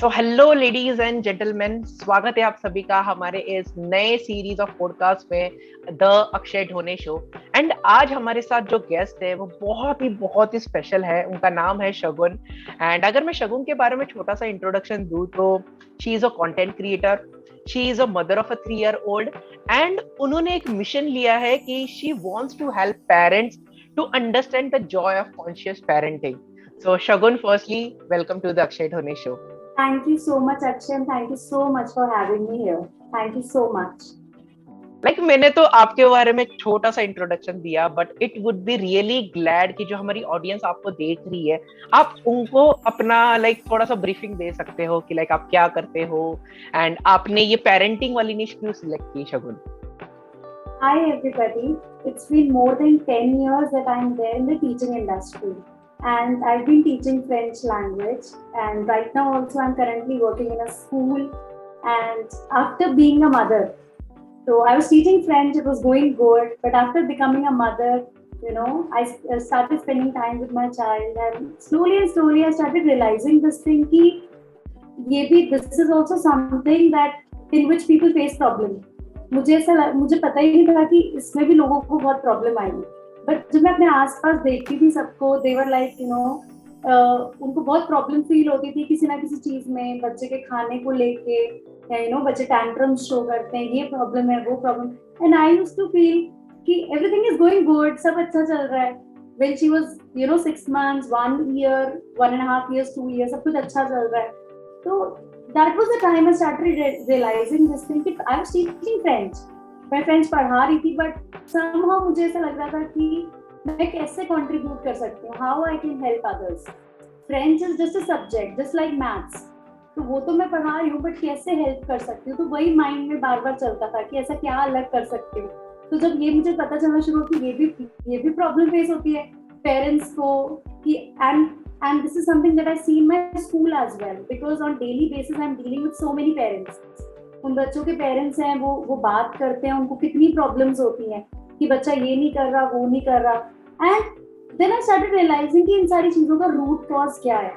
So hello ladies and gentleman, स्वागत है आप सभी का हमारे इस नए सीरीज ऑफ पॉडकास्ट में the Akshay Dhone show. And आज हमारे साथ जो गेस्ट है वो बहुत ही स्पेशल है। उनका नाम है शगुन। एंड अगर मैं शगुन के बारे में छोटा सा इंट्रोडक्शन दूं तो she is a content creator, she is a mother of a 3 year old and उन्होंने एक मिशन लिया है कि she wants to help parents to understand the joy of conscious parenting. So Shagun, firstly welcome to the Akshay Dhone show. Thank you so much, Akshay, and thank you so much for having me here. Thank you so much. मैंने तो आपके बारे में छोटा सा introduction दिया, but it would be really glad कि जो हमारी ऑडियंस आपको देख रही है, आप उनको अपना थोड़ा सा ब्रीफिंग दे सकते हो कि आप क्या करते हो एंड आपने ये पेरेंटिंग वाली निश क्यों सिलेक्ट की, शगुन। Hi, everybody. It's been more than 10 years that I'm there in the teaching industry. And I've been teaching French language. And right now, also, I'm currently working in a school. And after being a mother, so I was teaching French, it was going good. But after becoming a mother, I started spending time with my child. And slowly, I started realizing this thing ki this is also something that in which people face problem. मुझे पता ही नहीं था कि इसमें भी लोगों को बहुत प्रॉब्लम आएगी। बट जब मैं अपने आसपास देखती थी सबको, देवर लाइक उनको बहुत प्रॉब्लम फील होती थी किसी ना किसी चीज में, बच्चे के खाने को लेके या बच्चे टैंट्रम्स शो करते हैं, ये प्रॉब्लम है वो problem. And I used to feel कि एवरीथिंग इज गोइंग गुड, सब अच्छा चल रहा है। when she was 6 months, 1 year, 1.5 years, 2 years, सब कुछ अच्छा चल रहा है। तो that was the time I started realizing this thing कि I was teaching French, मैं French पढ़ा रही थी, but somehow मुझे ऐसा लग रहा था कि मैं कैसे contribute कर सकती हूँ, how I can help others. French is just a subject, just like maths. तो वो तो मैं पढ़ा रही हूँ, but कैसे help कर सकती हूँ, तो वही mind में बार बार चलता था कि ऐसा क्या अलग कर सकती हूँ। तो जब ये मुझे पता चलना शुरू हुआ कि ये भी प्रॉब्लम फेस होती है पेरेंट्स को कि and this is something that I see in my school as well, because on daily basis I'm dealing with so many parents. उन बच्चों के पेरेंट्स हैं, वो बात करते हैं, उनको कितनी प्रॉब्लम्स होती हैं कि बच्चा ये नहीं कर रहा, वो नहीं कर रहा। And then I started realizing कि इन सारी चीजों का रूट कॉज क्या है।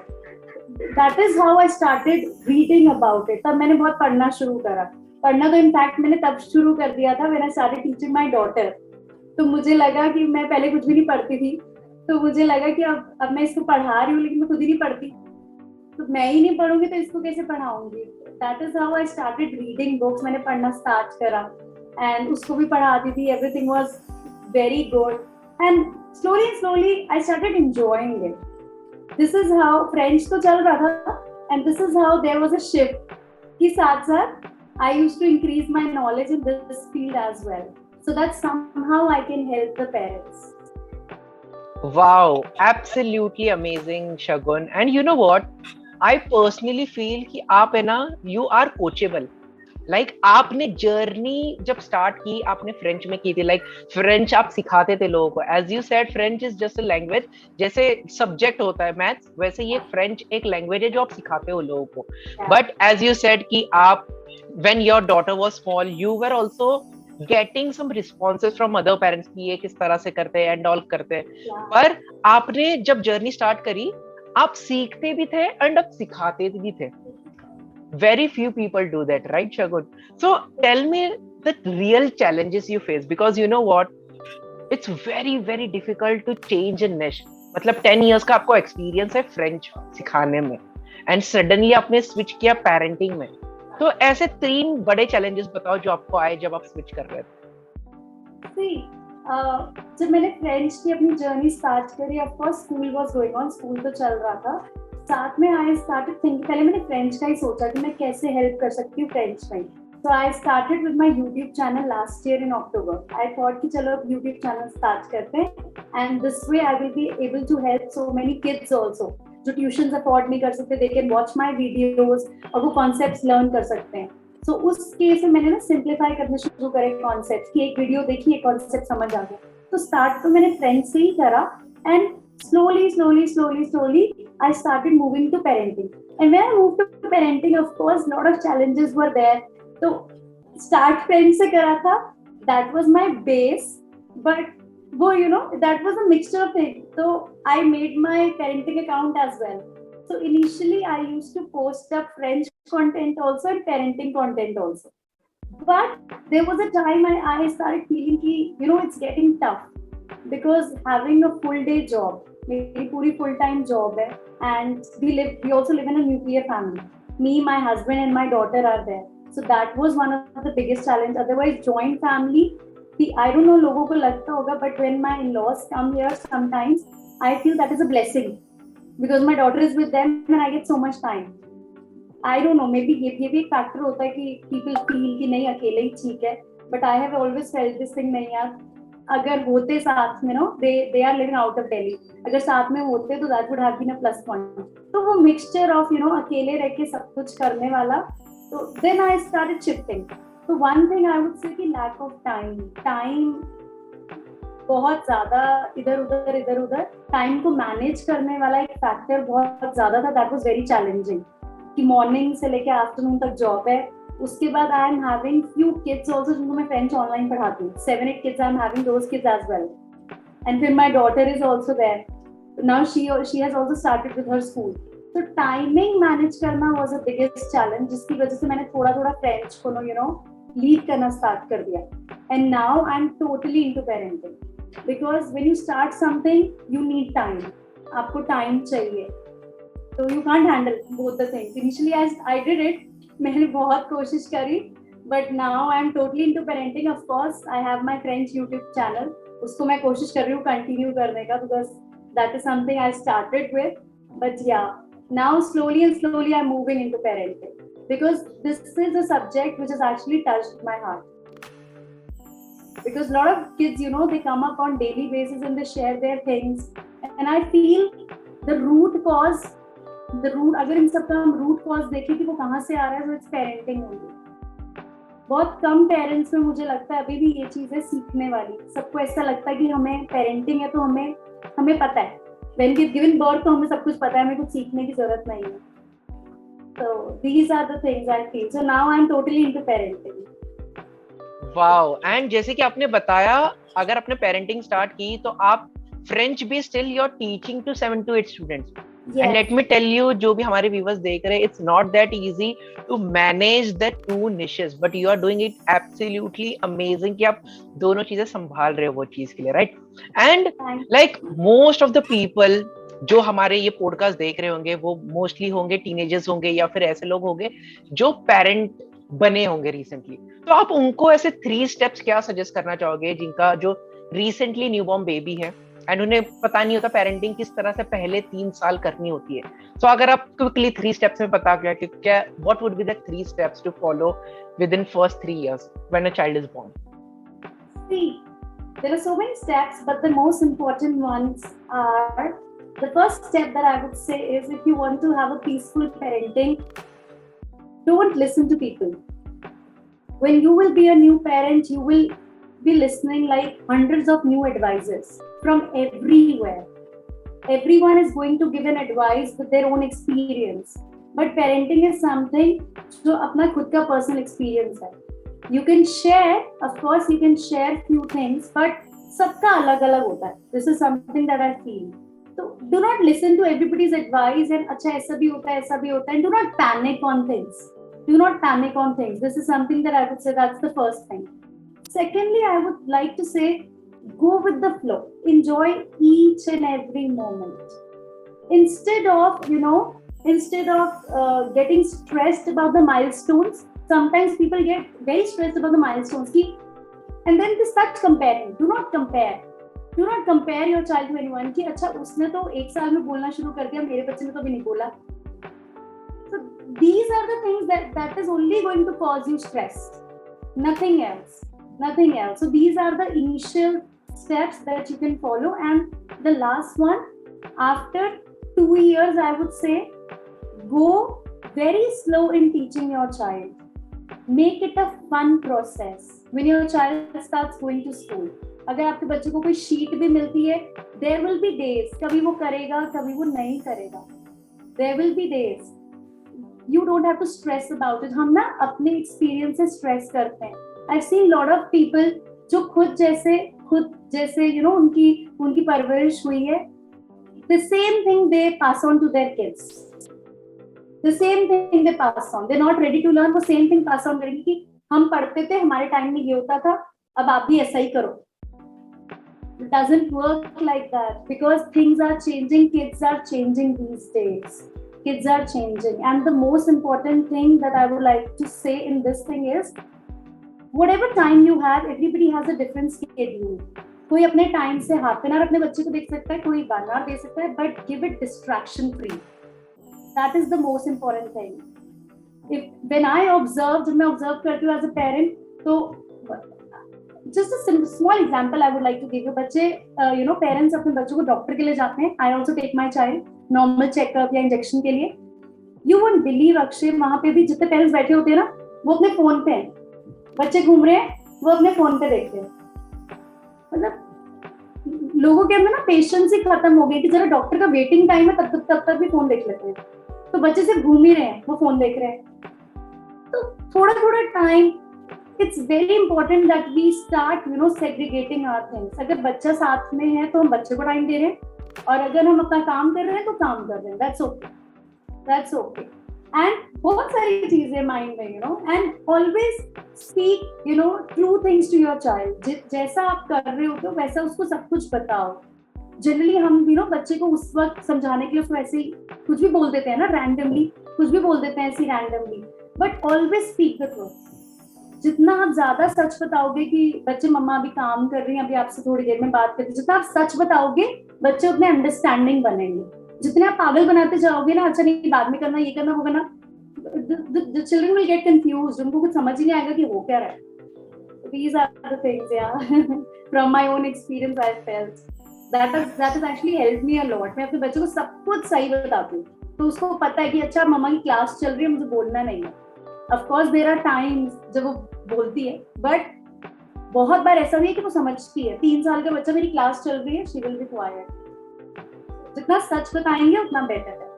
That is how I started reading about it. तब मैंने बहुत पढ़ना शुरू करा। पढ़ना तो इनफैक्ट मैंने तब शुरू कर दिया था when I started teaching my daughter. तो मुझे लगा कि मैं पहले कुछ भी नहीं पढ़ती थी, तो मुझे लगा कि अब मैं इसको पढ़ा रही हूँ लेकिन मैं खुद ही नहीं पढ़ती, तो मैं ही नहीं पढ़ूंगी तो इसको कैसे पढ़ाऊंगी। That is how I started reading books. मैंने पढ़ना स्टार्ट करा एंड उसको भी पढ़ाती थी, everything was very good and slowly I started enjoying it. This is how French तो चल रहा था and this is how there was a shift कि साथ साथ I used to increase my knowledge in this field as well, so that somehow I can help the parents. Wow, absolutely amazing, Shagun. And you know what? I personally feel कि आप है ना, you are coachable. आपने journey जब start की, आपने French में की थी। फ्रेंच आप सिखाते थे लोगों को। As you said, French is just a language. जैसे सब्जेक्ट होता है मैथ्स, वैसे ये फ्रेंच एक लैंग्वेज है जो आप सिखाते हो लोगों को। बट एज यू सेड कि आप, when your daughter was small, you were also getting some responses from other parents कि ये किस तरह से करते हैं एंड ऑल करते हैं। पर आपने जब जर्नी स्टार्ट करी, आप सीखते भी थे एंड आप सिखाते भी थे। Very few people do that, right, Shagun? So tell me the real challenges you face, because you know what, it's very difficult to change a niche. मतलब 10 years का आपको एक्सपीरियंस है फ्रेंच सिखाने में एंड सडनली आपने switch किया parenting में। तो ऐसे 3 बड़े चैलेंजेस बताओ जो आपको आए जब आप स्विच कर रहे थे। जब मैंने फ्रेंच की अपनी जर्नी स्टार्ट करी, of course school was going on, school तो चल रहा था, साथ में आई स्टार्टेड थिंकिंग। पहले मैंने फ्रेंच का ही सोचा कि मैं कैसे हेल्प कर सकती हूँ फ्रेंच में। So I started with my YouTube channel last year in October. I thought कि चलो YouTube channel start करते हैं and this way I will be able to help so many kids also जो tuitions afford नहीं कर सकते, they can watch my videos और वो concepts learn कर सकते हैं। So उस केस में मैंने ना सिंप्लीफाई करने शुरू करे कॉन्सेप्ट कि एक वीडियो देखी, एक कॉन्सेप्ट समझ आ गया। तो स्टार्ट तो मैंने फ्रेंच से ही करा and slowly I started moving to parenting. And when I moved to parenting, of course lot of challenges were there. तो स्टार्ट फ्रेंच से करा था, that was my base, but वो that was a mixture of thing. तो I made my parenting account as well. So initially I used to post up French content also and parenting content also. But there was a time I started feeling ki, it's getting tough because having a full day job, मेरी पूरी full time job है, and we also live in a nuclear family. Me, my husband, and my daughter are there. So that was one of the biggest challenge. Otherwise, joint family, I don't know लोगों को लगता होगा, but when my in-laws come here, sometimes I feel that is a blessing because my daughter is with them and I get so much time. I don't know, maybe ये भी एक factor होता है कि people feel कि नहीं अकेले ही ठीक है, but I have always felt this thing नहीं यार, अगर होते साथ में they are living out of Delhi, अगर साथ में होते तो that would have been a plus point. तो वो mixture of अकेले रह के सब कुछ करने वाला, तो then I started shifting. So one thing I would say कि lack of time बहुत ज्यादा इधर उधर टाइम को मैनेज करने वाला एक फैक्टर बहुत ज्यादा था. दैट वाज वेरी चैलेंजिंग कि मॉर्निंग से लेके आफ्टरनून तक जॉब है, उसके बाद I am having few kids also जिनको मैं फ्रेंच ऑनलाइन पढ़ाती हूँ. 7-8 kids I am having those kids as well, and फिर my daughter is also there now. She has also started with her school. तो timing manage करना was a biggest challenge, जिसकी वजह से मैंने थोड़ा फ्रेंच को लीड करना स्टार्ट कर दिया. And now I am totally into parenting because when you start something you need time. आपको time चाहिए, so you can't handle both the things. Initially I did it, मैंने बहुत कोशिश करी, but now I am totally into parenting. Of course I have my French YouTube channel, उसको मैं कोशिश कर रही हूँ continue करने का because that is something I started with. But yeah, now slowly I'm moving into parenting because this is a subject which has actually touched my heart. Because a lot of kids, they come up on daily basis and they share their things, and I feel the root cause, अगर इन सब का हम root cause देखें कि वो कहाँ से आ रहा है, तो it's parenting only. बहुत कम पेरेंट्स में मुझे लगता है अभी भी ये चीज़ है सीखने वाली. सबको ऐसा लगता है कि हमें पेरेंटिंग है तो हमें पता है, when we given birth तो हमें सब कुछ पता है, हमें कुछ सीखने की जरूरत नहीं है. So these are the things I feel. So now I'm totally into parenting. Wow. And जैसे कि आपने बताया, अगर आपने पेरेंटिंग स्टार्ट की तो आप फ्रेंच भी still you are teaching to 7 to 8 students. And let me tell you, जो भी हमारे व्यूअर्स देख रहे हैं, it's not that easy to manage the two niches, but you are doing it absolutely amazing कि आप दोनों चीजें संभाल रहे हो वो चीज के लिए, right? And like most of the people जो हमारे ये पॉडकास्ट देख रहे होंगे वो मोस्टली होंगे टीनेजर्स होंगे या फिर ऐसे लोग होंगे जो पेरेंट बने होंगे रिसेंटली. तो आप उनको ऐसे 3 स्टेप्स क्या सजेस्ट करना चाहोगे जिनका जो रिसेंटली न्यूबॉर्न बेबी है एंड उन्हें पता नहीं होता पेरेंटिंग किस तरह से पहले 3 साल करनी होती है? तो अगर आप क्विकली 3 स्टेप्स में बता गया कि क्या what would be the 3 steps to follow within first 3 years when a child is born? See, there are so many steps, but the most important ones are, the first step that I would say is, if you want to have a peaceful parenting, don't listen to people. When you will be a new parent, you will be listening like hundreds of new advices from everywhere. Everyone is going to give an advice with their own experience. But parenting is something जो अपना खुद का personal experience है. You can share, of course you can share few things, but सबका अलग अलग होता है. This is something that I feel. So do not listen to everybody's advice and अच्छा ऐसा भी होता है, and do not panic on things. Do not panic on things. This is something that I would say, that's the first thing. Secondly, I would like to say, go with the flow. Enjoy each and every moment. Instead of getting stressed about the milestones, sometimes people get very stressed about the milestones, and then they start comparing. Do not compare. Do not compare your child to anyone कि अच्छा उसने तो 1 साल में बोलना शुरू कर दिया, मेरे बच्चे ने तो अभी नहीं बोला. So these are the things that is only going to cause you stress. Nothing else. So these are the initial steps that you can follow. And the last one, after 2 years, I would say, go very slow in teaching your child. Make it a fun process. When your child starts going to school, अगर आपके बच्चे को कोई sheet भी मिलती है, there will be days, कभी वो करेगा, कभी वो नहीं करेगा. There will be days. You don't have to stress about it. हम ना अपने experience से stress करते हैं. I've seen lot of people जो खुद जैसे उनकी परवरिश हुई है, the same thing they pass on to their kids. The same thing they pass on. They're not ready to learn. वो same thing pass on करेंगे कि हम पढ़ते थे, हमारे टाइम में ये होता था, अब आप भी ऐसा ही करो. It doesn't work like that because things are changing. Kids are changing these days. Kids are changing, and the most important thing that I would like to say in this thing is, whatever time you have, everybody has a different schedule. कोई अपने time से half an hour अपने बच्चे को देख सकता है, कोई 1 hour दे सकता है, but give it distraction free. That is the most important thing. When I observe, जब मैं observe करती हूँ as a parent, तो just a small example I would like to give you. बच्चे, parents अपने बच्चों को डॉक्टर के लिए जाते हैं. I also take my child normal checkup या इंजेक्शन के लिए. You won't believe, अक्षय, वहाँ पे भी जितने पेरेंट्स बैठे होते हैं ना, वो अपने फोन पे हैं. बच्चे घूम रहे हैं, वो अपने फोन पे देखते हैं. मतलब लोगों के अंदर ना पेशेंस ही खत्म हो गई कि जरा डॉक्टर का वेटिंग टाइम है तब तक भी फोन देख लेते हैं. तो बच्चे सिर्फ घूम ही रहे हैं, वो फोन देख रहे हैं. तो थोड़ा time, it's very important that we start segregating our things. अगर बच्चा साथ में है तो हम बच्चे को टाइम दे रहे हैं, और अगर हम अपना काम कर रहे हैं तो काम कर रहे हैं. That's okay. एंड बहुत सारी चीजें माइंड में, and always speak true things to your child. जैसा आप कर रहे हो तो वैसा उसको सब कुछ बताओ. जनरली हम बच्चे को उस वक्त समझाने के लिए उसको ऐसे ही कुछ भी बोल देते हैं ना, रैंडमली कुछ भी बोल देते हैं ऐसे randomly, but always speak the truth. जितना आप ज्यादा सच बताओगे कि बच्चे मम्मा अभी काम कर रही हैं, अभी आपसे थोड़ी देर में बात करते, जितना आप सच बताओगे बच्चे उतने अंडरस्टैंडिंग बनेंगे. जितने आप पागल बनाते जाओगे ना, अच्छा नहीं बाद में करना, ये करना, वो करना, the children will get confused. उनको कुछ समझ ही नहीं आएगा कि हो क्या रहा है. These are the things, yeah. From my own experience, I felt that has actually helped me a lot. मैं अपने बच्चों को सब कुछ सही बताती हूँ, तो उसको पता है कि अच्छा मम्मा की क्लास चल रही है, मुझे बोलना नहीं है. Of course there are times जब वो बोलती है, but बहुत बार ऐसा नहीं है कि वो समझती है. 3 साल का बच्चा, मेरी क्लास चल रही है, she will be quiet. जितना सच बताएंगे उतना बेटर है.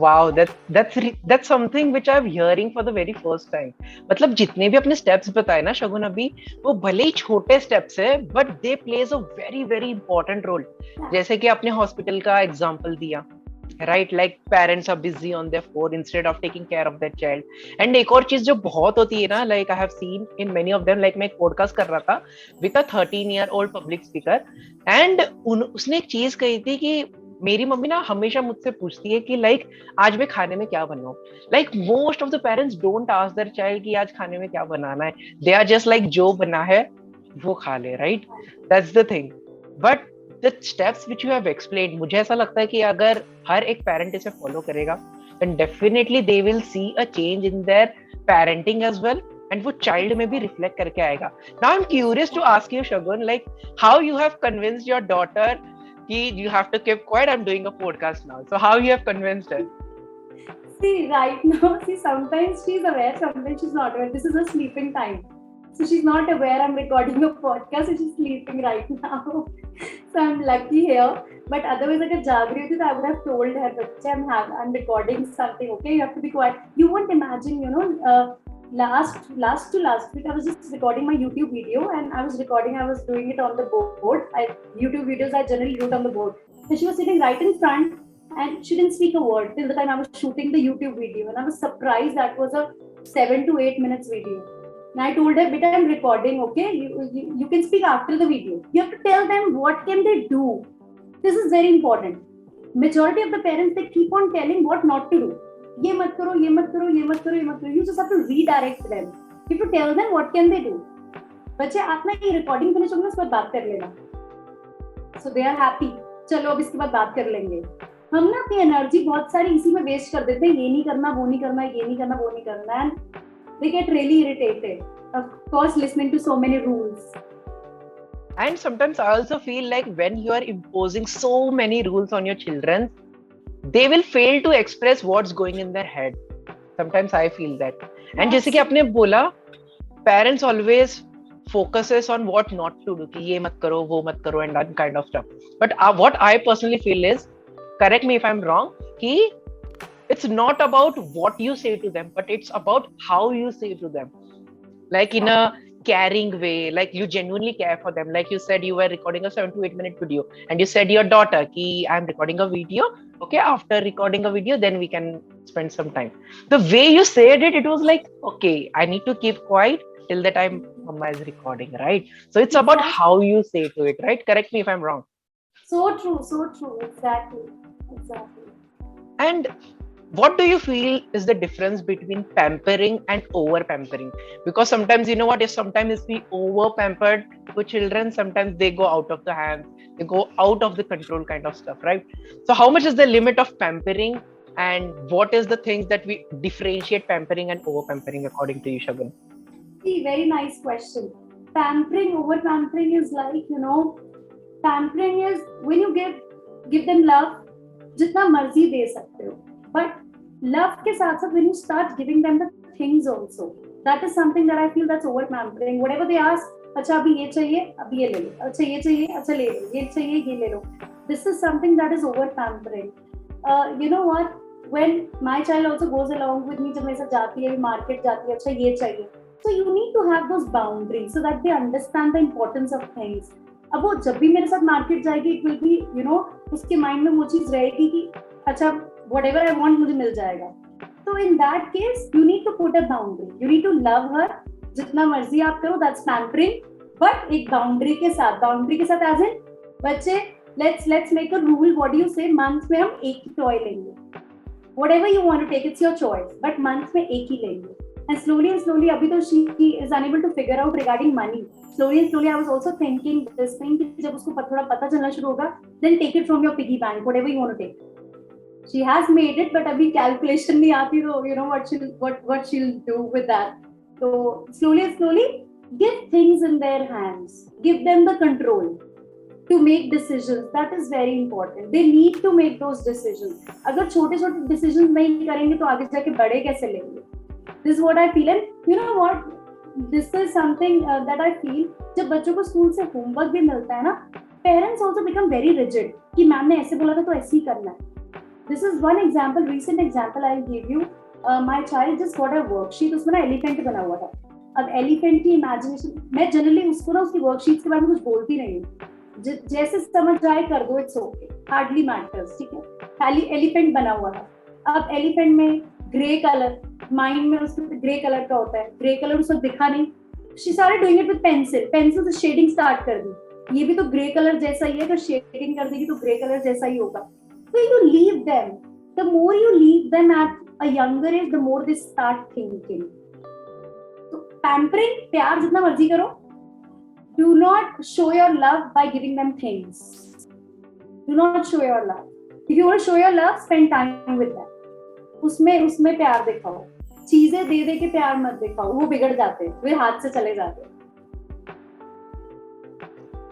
Wow, that's something which I'm hearing for the very first time. मतलब जितने भी अपने steps बताए ना शगुन अभी, वो भले ही छोटे steps है, but they plays a very very important role. जैसे कि आपने hospital का example दिया, right? Like parents are busy on their phone instead of taking care of their child. And एक और चीज जो बहुत होती है ना, like I have seen in many of them, like मैं एक podcast कर रहा था with a 13-year-old public speaker, and उसने एक चीज कही थी कि मेरी मम्मी ना हमेशा मुझसे पूछती है कि लाइक आज मैं खाने में क्या बनाऊं. Like most of the parents don't ask their child कि आज खाने में क्या बनाना है. दे आर जस्ट लाइक जो बना है वो खा ले, right? That's the thing. But the steps which you have explained, मुझे ऐसा लगता है कि अगर हर एक पेरेंट इसे फॉलो करेगा then definitely they will see a change in their parenting as well, and वो चाइल्ड में भी रिफ्लेक्ट करके आएगा. Now I am curious to ask you Shagun, like how you have convinced your daughter you have to keep quiet, I'm doing a podcast now. So how you have convinced her? See, right now, sometimes she's aware, sometimes she's not aware. This is her sleeping time. So she's not aware I'm recording a podcast and she's sleeping right now. So I'm lucky here. But otherwise, अगर जाग रही होती तो I would have told her, बच्चे, I'm recording something, okay? You have to be quiet. You won't imagine, last week I was just recording my YouTube video, and I was doing it on the board. YouTube videos I generally do it on the board. So she was sitting right in front and she didn't speak a word till the time I was shooting the YouTube video, and I was surprised that was a 7 to 8 minutes video. And I told her, beta, I'm recording, okay? You can speak after the video. You have to tell them what can they do. This is very important. Majority of the parents, they keep on telling what not to do. ये मत करो, ये मत करो, ये मत करो, ये मत करो. You just have to redirect them. You have to tell them what can they do. बच्चे, आप ना ये रिकॉर्डिंग फिनिश होगी, उसके बाद बात कर लेना. So they are happy. चलो अब इसके बाद बात कर लेंगे. हम ना अपनी एनर्जी बहुत सारी इसी में वेस्ट कर देते हैं. ये नहीं करना, वो नहीं करना, ये नहीं करना, वो नहीं करना, and they get really irritated. Of course, listening to so many rules. And sometimes I also feel like when you are imposing so many rules on your children, they will fail to express what's going in their head. Sometimes I feel that. And जैसे कि आपने बोला, parents always focuses on what not to do, कि ये मत करो, वो मत करो, and that kind of stuff. But what I personally feel is, correct me if I'm wrong, कि it's not about what you say to them, but it's about how you say to them. Like in a caring way, like you genuinely care for them. Like you said, you were recording a 7 to 8 minute video, and you said your daughter, "Ki I'm recording a video. Okay, after recording a video, then we can spend some time." The way you said it, it was like, okay, I need to keep quiet till the time Mama is recording, right? So it's about Exactly. how you say to it, right? Correct me if I'm wrong. So true. Exactly. And what do you feel is the difference between pampering and over pampering? Because sometimes, you know what, if sometimes we over pampered to children, sometimes they go out of the hands, they go out of the control kind of stuff, right? So how much is the limit of pampering, and what is the things that we differentiate pampering and over pampering according to you, Shagun? See, very nice question. Pampering, over pampering is like, pampering is when you give them love, जितना मर्जी दे सकते हो. But love के साथ साथ when you start giving them the things also, that is something that I feel that's over pampering. Whatever they ask, अच्छा अभी ये चाहिए, अभी ये ले लो. अच्छा ये चाहिए, अच्छा ले लो. ये चाहिए, ये ले लो. This is something that is over pampering. You know what? When my child also goes along with me, जब मेरे साथ जाती है, market जाती है, अच्छा ये चाहिए. So you need to have those boundaries so that they understand the importance of things. अब वो जब भी मेरे साथ मार्केट जाएगी, it will be, उसके माइंड में वो चीज रहेगी कि अच्छा whatever I want मुझे मिल जाएगा. So in that case, you need to put a boundary. You need to love her. जितना मर्जी आप करो, that's pampering. But एक boundary के साथ as in बच्चे, let's make a rule. What do you say? Month में हम एक ही toy लेंगे. Whatever you want to take, it's your choice. But month में एक ही लेंगे. And slowly, abhi to she is unable to figure out regarding money. Slowly, I was also thinking this thing कि जब उसको थोड़ा पता चलना शुरू होगा, then take it from your piggy bank, whatever you want to take. She has made it, but abhi calculation नहीं आती, तो you know what she'll do with that. So slowly, give things in their hands. Give them the control to make decisions. That is very important. They need to make those decisions. अगर छोटे decisions नहीं करेंगे तो आगे जाके बड़े कैसे लेंगे? This is what I feel. And you know what? This is something that I feel. जब बच्चों को स्कूल से होमवर्क भी मिलता है ना, parents also become very rigid कि मैम ने ऐसे बोला था तो ऐसे ही करना है. This is one example, recent example I'll give you. My child just got a worksheet. उसमें ना elephant बना हुआ था. अब elephant की imagination, मैं generally उसको ना उसकी worksheets के बारे में कुछ बोलती नहीं हूँ. जैसे समझ आए कर दो, it's okay. Hardly matters, ठीक है? खाली elephant बना हुआ था. अब elephant में ग्रे कलर, माइंड में उसके ग्रे कलर का होता है, ग्रे कलर उसको दिखा नहीं. She started doing it with pencil से शेडिंग स्टार्ट कर दी. ये भी तो ग्रे कलर जैसा ही है, तो शेडिंग कर देगी तो ग्रे कलर जैसा ही होगा. So you leave them. The more you leave them at a younger age, the more they start thinking. So pampering, प्यार जितना मर्जी करो. Do not show your love by giving them things. Do not show your love. If you want to show your love, spend time with them. उसमें प्यार दिखाओ. चीजें दे के प्यार मत दिखाओ, वो बिगड़ जाते हैं, वे हाथ से चले जाते हैं.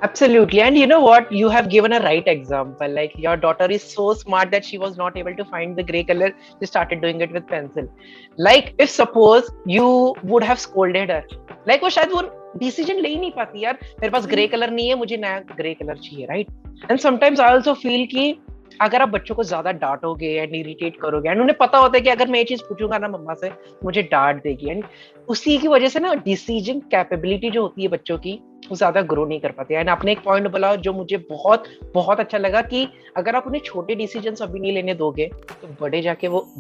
Absolutely. And you know what? You have given a right example. Like your daughter is so smart that she was not able to find the gray color. She started doing it with pencil. Like if suppose you would have scolded her, like वो शायद वो decision ले ही नहीं पाती यार, मेरे पास grey colour नहीं है, मुझे नया ग्रे कलर चाहिए, right? And sometimes I also feel कि अगर आप बच्चों को ज्यादा डांटोगे एंड इरिटेट करोगे, एंड उन्हें पता होता है कि अगर मैं ये चीज पूछूंगा ना मम्मा से, मुझे डांट देगी, एंड उसी की वजह से ना डिसीजन कैपेबिलिटी जो होती है बच्चों की, वो ज्यादा ग्रो नहीं कर पाते. एंड आपने एक पॉइंट बोला जो मुझे बहुत बहुत अच्छा लगा कि अगर आप उन्हें छोटे डिसीजंस अभी नहीं लेने दोगे, तो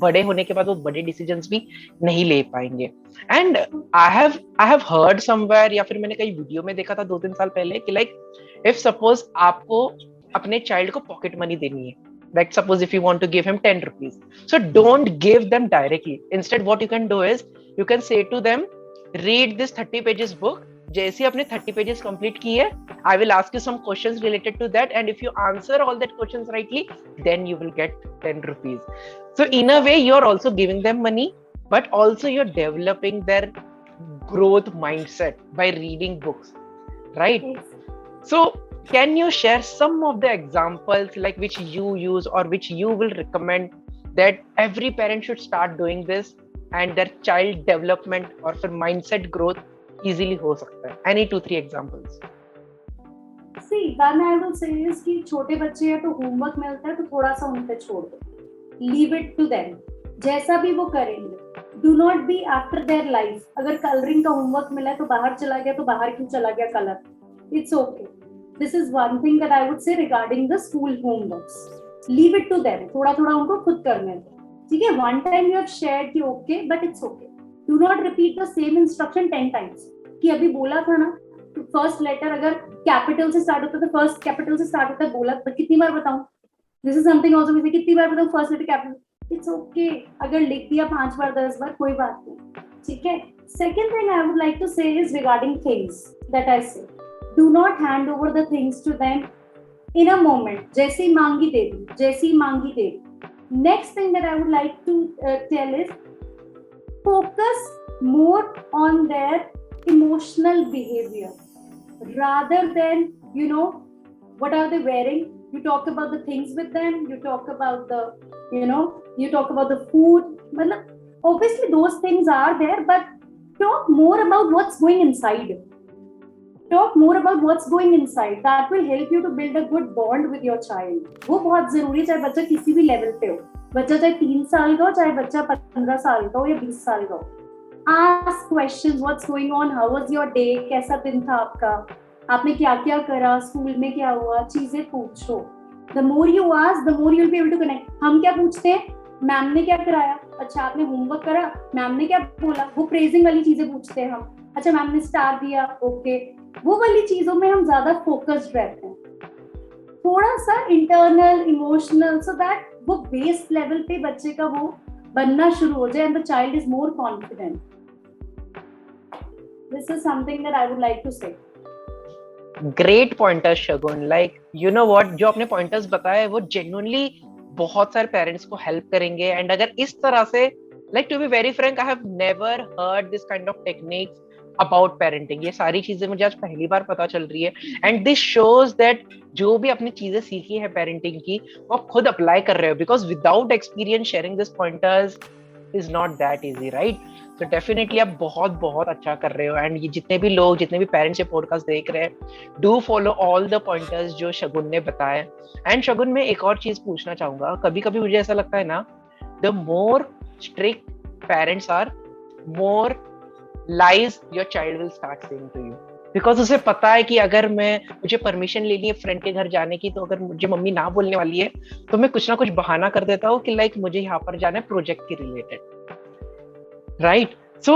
बड़े होने के बाद वो बड़े डिसीजंस भी नहीं ले पाएंगे. And I have heard somewhere, या फिर मैंने कई वीडियो में देखा था 2-3 साल पहले कि लाइक इफ सपोज आपको अपने चाइल्ड को पॉकेट मनी देनी है, like suppose if you want to give him 10 rupees, so don't give them directly. Instead what you can do is you can say to them, read this 30 pages book. जैसे आपने 30 pages complete किए, I will ask you some questions related to that, and if you answer all that questions rightly, then you will get 10 rupees. So in a way you're also giving them money, but also you're developing their growth mindset by reading books, right? So can you share some of the examples like which you use or which you will recommend that every parent should start doing this and their child development or for mindset growth easily हो सकता है? Any 2-3 examples? See, one I will say is कि छोटे बच्चे हैं तो homework मिलता है तो थोड़ा सा उन पे छोड़ दो. Leave it to them. जैसा भी वो करेंगे, do not be after their life. अगर कलरिंग का होमवर्क मिला है तो बाहर चला गया तो बाहर क्यों चला गया colour. It's okay. This is one thing that I would say regarding the school homeworks. Leave it to them. थोड़ा थोड़ा उनको खुद करने दो. ठीक है, one time you have shared कि okay, but it's okay. Do not repeat the same instruction 10 times. कि अभी बोला था ना, फर्स्ट लेटर अगर कैपिटल से स्टार्ट होता है तो फर्स्ट कैपिटल से स्टार्ट होता है. बोला तो कितनी बार बताऊं. This is something also. मुझे कितनी बार बताऊं first letter capital. It's okay. अगर लिख दिया 5 बार 10 बार कोई बात नहीं. ठीक है. Second thing I would like to say is regarding things that I say. Do not hand over the things to them in a moment. जैसे ही मांगी दे दी, जैसे ही मांगी दे दी. Next thing that I would like to tell is focus more on their emotional behavior rather than, you know, what are they wearing. You talk about the things with them, you talk about the, you know, you talk about the food. Obviously those things are there, but talk more about what's going inside. Talk more about what's going inside. That will help you to build a good bond with your child. वो बहुत जरूरी है, चाहे बच्चा किसी भी level पे हो. बच्चा चाहे 3 साल का हो, चाहे बच्चा 15 साल का हो या 20 साल का हो. Ask questions. What's going on? How was your day? कैसा दिन था आपका? आपने क्या क्या करा? स्कूल में क्या हुआ? चीजें पूछो. The more you ask, the more you'll be able to connect. हम क्या पूछते हैं? मैम ने क्या कराया? अच्छा आपने होमवर्क करा? मैम ने क्या बोला? वो प्रेजिंग वाली चीजें पूछते हैं हम. अच्छा मैम ने स्टार दिया, ओके. वो वाली चीजों में हम ज्यादा फोकस्ड रहते हैं. थोड़ा सा इंटरनल इमोशनल, सो दैट वो बेस लेवल पे बच्चे का वो बनना शुरू हो जाए and the child is more confident. This is something that I would like to say. Great pointers Shagun. Like you know what, जो आपने पॉइंटर्स बताए वो जेन्युइनली बहुत सारे पेरेंट्स को हेल्प करेंगे. एंड अगर इस तरह से, like to be very frank, I have never heard this kind of techniques about parenting. ये सारी चीजें मुझे आज पहली बार पता चल रही है. एंड दिस शोज दैट जो भी अपनी चीजें सीखी है पेरेंटिंग की, वो आप खुद अप्लाई कर रहे हो. Because without experience sharing this pointers is not that easy, right? तो डेफिनेटली आप बहुत बहुत अच्छा कर रहे हो. एंड ये जितने भी लोग, जितने भी पेरेंट्स ये पॉडकास्ट देख रहे हैं, do follow all the pointers जो शगुन ने बताए. एंड शगुन, मैं एक और चीज पूछना चाहूंगा. कभी कभी मुझे ऐसा लगता है ना, the more strict parents are, more lies your child will start saying to you. Because उसे पता है कि अगर मुझे परमिशन लेनी है फ्रेंड के घर जाने की, तो अगर मुझे मम्मी ना बोलने वाली है तो मैं कुछ ना कुछ बहाना कर देता हूँ कि लाइक मुझे यहाँ पर जाना है प्रोजेक्ट के related, right? So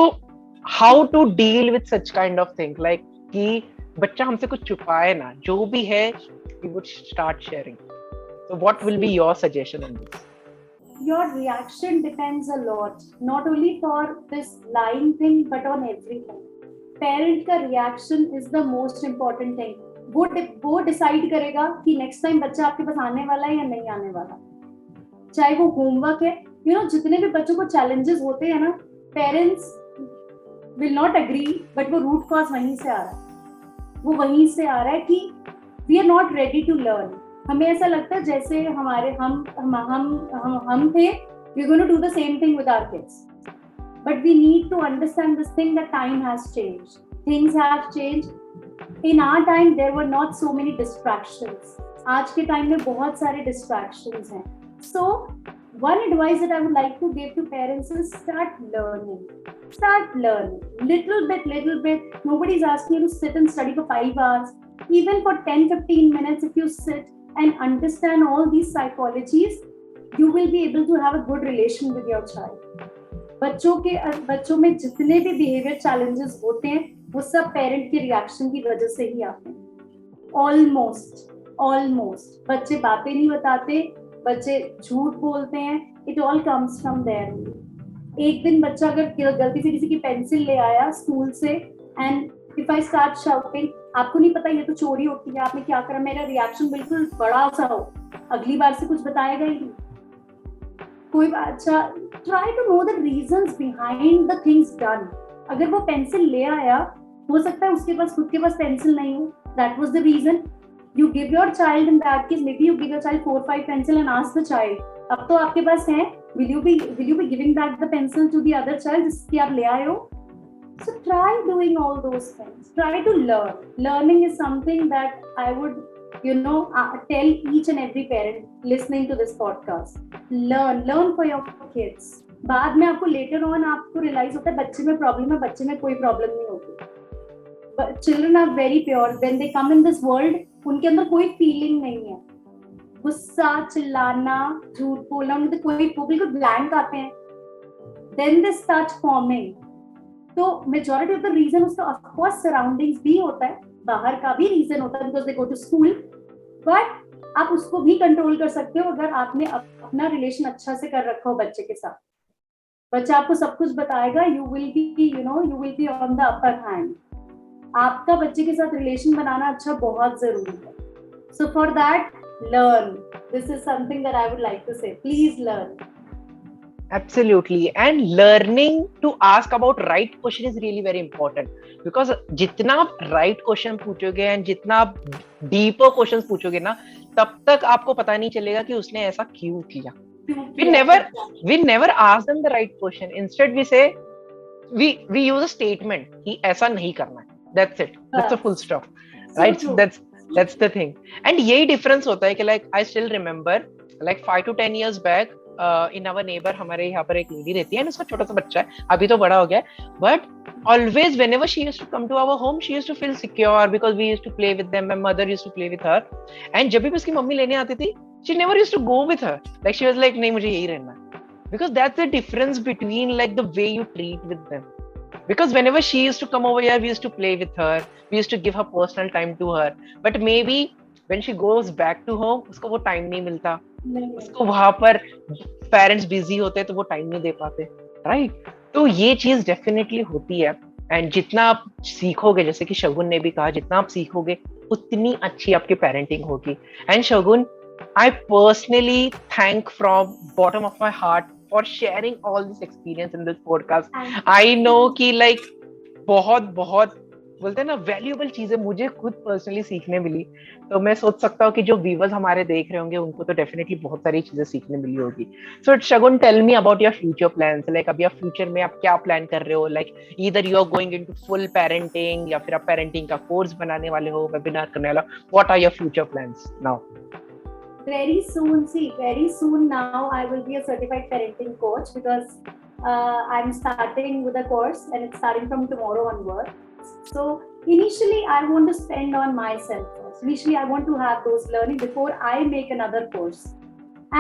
how to deal with such kind of thing, like कि बच्चा हमसे कुछ छुपाए ना, जो भी है he would start sharing. So what will be your suggestion on this? Your reaction depends a lot, not only for this lying thing but on everything. Parent का reaction is the most important thing. वो decide करेगा कि next time बच्चा आपके पास आने वाला है या नहीं आने वाला. चाहे वो होमवर्क है, you know, जितने भी बच्चों को challenges होते हैं ना, parents will not agree, but वो root cause वहीं से आ रहा है. वो वहीं से आ रहा है कि we are not ready to learn. हमें ऐसा लगता है जैसे हमारे हम थे, we're going to do the same thing with our kids. But we need to understand this thing that time has changed. Things have changed. In our time, there were not so many distractions. आज के time में बहुत सारे distractions हैं. So, one advice that I would like to give to parents is start learning. Start learning. Little bit. Nobody's asking you to sit and study for 5 hours. Even for 10-15 minutes, if you sit and understand all these psychologies, you will be able to have a good relation with your child. बच्चों में जितने भी behavior challenges होते हैं, वो सब parent के reaction की वजह से ही आते हैं. Almost. बच्चे बातें नहीं बताते, बच्चे झूठ बोलते हैं. It all comes from there. एक दिन बच्चा अगर गलती से किसी की पेंसिल ले आया स्कूल से, and if I start shouting, आपको नहीं पता ये तो चोरी होती है, आपने क्या करा, मेरा रिएक्शन बिल्कुल बड़ा सा हो, अगली बार से कुछ बताएगा ही नहीं. कोई बात. अच्छा, try to know the reasons behind the things done. अगर वो पेंसिल ले आया, हो सकता है उसके पास खुद के पास पेंसिल नहीं हो. That was the reason. You give your child, in that case maybe you give your child 4-5 pencil and ask the child, अब तो आपके पास है, will you be giving back the pencil to the other child जिसकी आप ले आए हो? So try doing all those things. Try to learn. Learning is something that I would, tell each and every parent listening to this podcast. Learn for your kids. बाद में आपको later on आपको realise होता है बच्चे में problem है, बच्चे में कोई प्रॉब्लम नहीं होती. Children are very pure when they come in this world. उनके अंदर कोई फीलिंग नहीं है, गुस्सा, चिल्लाना, झूठ बोलना, उनके कोई, वो बिल्कुल ब्लैंक आते हैं. Then they start forming. तो मेजॉरिटी ऑफ द रीजन उसका ऑफ कोर्स सराउंडिंग्स भी होता है, बाहर का भी रीजन होता है because they go to school, but आप उसको भी कंट्रोल कर सकते हो अगर आपने अपना रिलेशन अच्छा से कर रखा हो बच्चे के साथ. बच्चा आपको सब कुछ बताएगा, you will be on the upper hand. आपका बच्चे के साथ रिलेशन बनाना अच्छा बहुत जरूरी है. So for that learn. This is something that I would like to say. Please learn. Absolutely. And learning to ask about right question is really very important, because जितना आप right question पूछोगे and जितना आप deeper questions पूछोगे ना, तब तक आपको पता नहीं चलेगा कि उसने ऐसा क्यों किया. We never ask them the right question. Instead we say, we use a statement कि ऐसा नहीं करना है. That's it. That's a full stop. Right? So that's the thing. And यही difference होता है कि like I still remember like 5 to 10 years back in our neighbor, हमारे यहाँ पर एक lady रहती है and उसका छोटा सा बच्चा है, अभी तो बड़ा हो गया है, but always whenever she used to come to our home, she used to feel secure because we used to play with them. My mother used to play with her. And जब भी उसकी मम्मी लेने आती थी, she never used to go with her. Like she was like, नहीं मुझे यही रहना है. Because that's the difference between like the way you treat with them. Because whenever she used to come over here, we used to play with her, we used to give her personal time to her, but maybe when she goes back to home, उसको वो time नहीं मिलता, उसको वहां पर parents busy होते हैं तो वो time नहीं दे पाते, right? तो ये चीज definitely होती है. And जितना आप सीखोगे, जैसे कि शगुन ने भी कहा, जितना आप सीखोगे उतनी अच्छी आपकी parenting होगी. And Shagun, I personally thank from bottom of my heart for sharing all this experience in this podcast. I know कि like बहुत बोलते हैं ना वैल्यूएबल चीजें मुझे खुद पर्सनली सीखने मिली. तो मैं सोच सकता हूँ कि जो व्यूअर्स हमारे देख रहे होंगे उनको तो डेफिनेटली बहुत सारी चीजें सीखने मिली होगी. So Shagun, tell me about your future plans. Like अभी आप फ्यूचर में आप क्या प्लान कर रहे हो? Like either you are going into full parenting या फिर आप पेरेंटिंग का कोर्स बनाने वाले हो, वेबिनार करने वाला. What are your future plans now? Very soon now I will be a certified parenting coach because I'm starting with a course and it's starting from tomorrow onward. So initially I want to spend on myself first. Initially I want to have those learning before I make another course.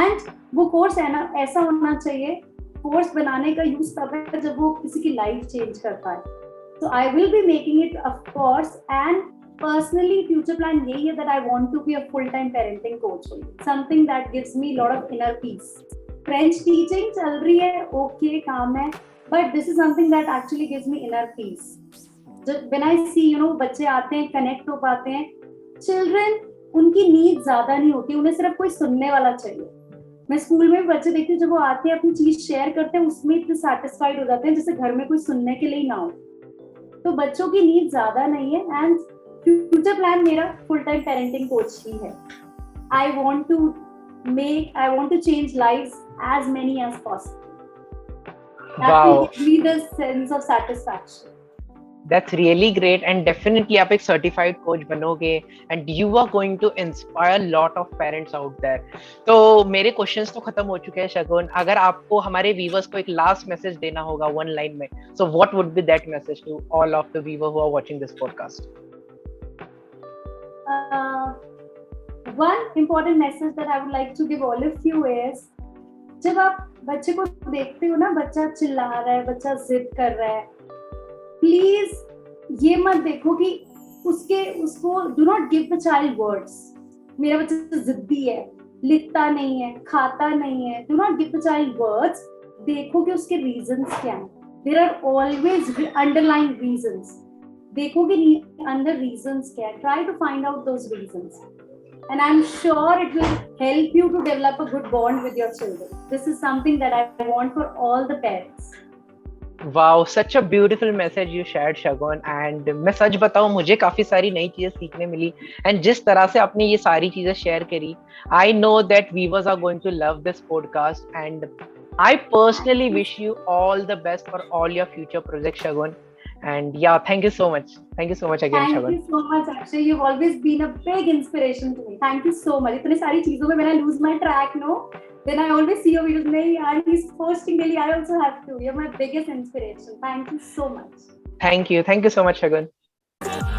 And वो course है ना, ऐसा होना चाहिए, course बनाने का use तब है जब वो किसी की life change करता है. So I will be making it of course, and personally future plan यही है that I want to be a full-time parenting coach. Something that gives me a lot of inner peace. French teaching चल रही है, okay काम है, but this is something that actually gives me inner peace. When I see बच्चे आते हैं, connect हो पाते हैं, children उनकी नीड ज्यादा नहीं होती, उन्हें सिर्फ कोई सुनने वाला चाहिए. मैं स्कूल में भी बच्चे देखती हूँ, जब वो आते हैं अपनी चीज शेयर करते हैं उसमें इतने सेटिस्फाइड हो जाते हैं जैसे घर में कोई सुनने के लिए ना हो. तो बच्चों की नीड ज्यादा नहीं है. एंड फ्यूचर प्लान मेरा फुल टाइम पेरेंटिंग कोच ही है. I want to change lives as many as possible. That will give me the sense of satisfaction. That's really great, and definitely आप एक certified coach बनोगे and you are going to inspire lot of parents out there. तो मेरे questions तो खत्म हो चुके हैं शगुन. अगर आपको हमारे viewers को एक last message देना होगा one line में, so what would be that message to all of the viewers who are watching this podcast? One important message that I would like to give all of you is, जब आप बच्चे को देखते हो ना, बच्चा चिल्ला रहा है, बच्चा जिद कर रहा है, प्लीज ये मत देखो कि उसको do not give the child words. मेरा बच्चा जिद्दी है, लिखता नहीं है, खाता नहीं है. Do not give the child words. देखो कि उसके रीजंस क्या हैं. There are always underlying reasons. देखो कि अंदर रीजंस क्या है. Try to find out those reasons. And I'm sure it will help you to develop a good bond with your children. This is something that I want for all the parents. Wow, such a beautiful message you shared, Shagun. And मैं सच बताऊं, मुझे काफी सारी नई चीजें सीखने मिली. And जिस तरह से आपने ये सारी चीजें शेयर करी, I know that viewers are going to love this podcast. And I personally wish you all the best for all your future projects, Shagun. And yeah, thank you so much. Thank you so much again, Shagun. Thank you so much, Akshay. You've always been a big inspiration to me. Thank you so much. इतने सारी चीजों में मैंने lose my track, no? Then I always see your videos. Nahi yaar, he's posting daily. I also have to. You're my biggest inspiration. Thank you so much. Thank you so much, Shagun.